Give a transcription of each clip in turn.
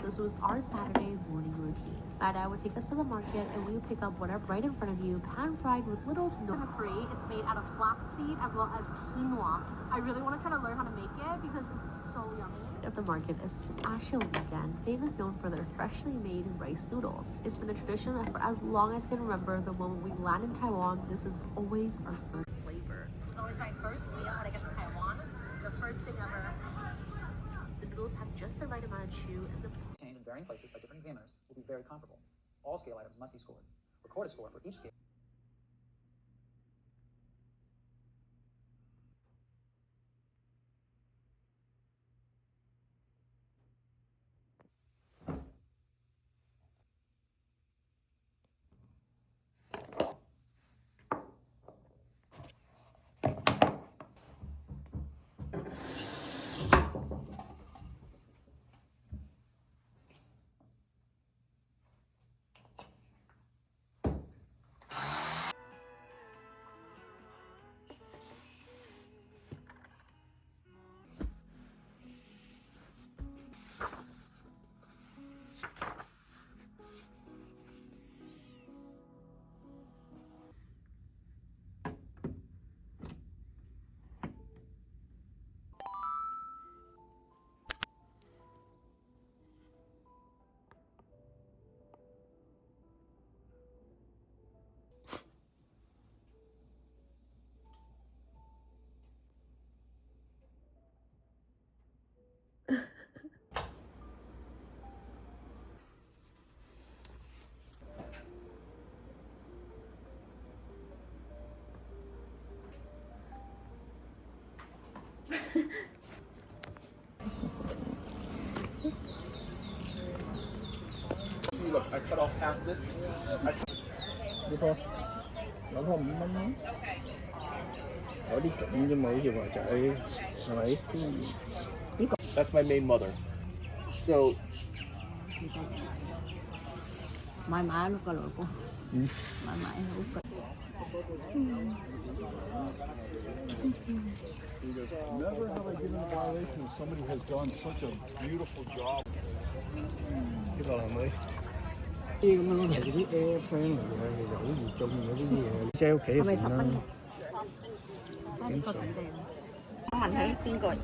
This was our Saturday morning routine. My dad would take us to the market and we would pick up whatever right in front of you, pan-fried with little to no curry. It's made out of flaxseed as well as quinoa. I really want to kind of learn how to make it because it's so yummy. Of the market is Asia Weekend, famous known for their freshly made rice noodles. It's been a tradition for as long as I can remember. The moment we land in Taiwan, this is always our first flavor. It's always my first meal when I get to Taiwan. The first thing ever. The noodles have just the right amount of chew and the in varying places by different examiners will be very comparable. All scale items must be scored. Record a score for each scale. See, look, I cut off half this. Được thôi. Nó không nó ở đi trụng nhưng mà giờ ngoài chạy rồi That's my main mother. So mãi mãi nó có lỗi cô. Mãi mãi nó có. Never have I given a violation if somebody has done such a beautiful job. Cái đó là mới. Cái nó là cái airplane này thì dẫu gì chung nữa cái gì treo kỹ Mày sắp bánh. Mình thấy kiên rồi.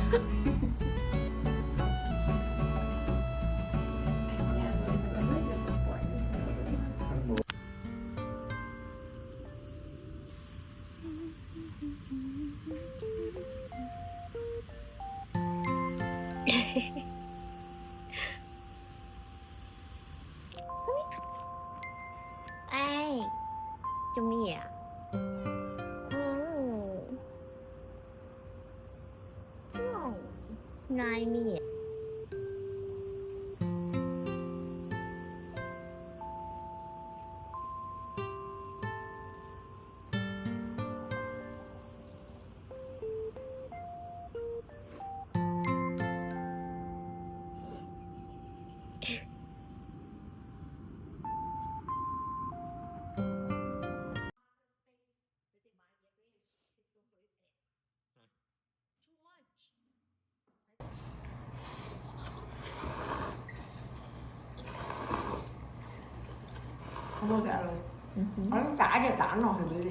Ê, chung đi à? Này nè. Không có rồi. Nó trả cho tả nó thì đi.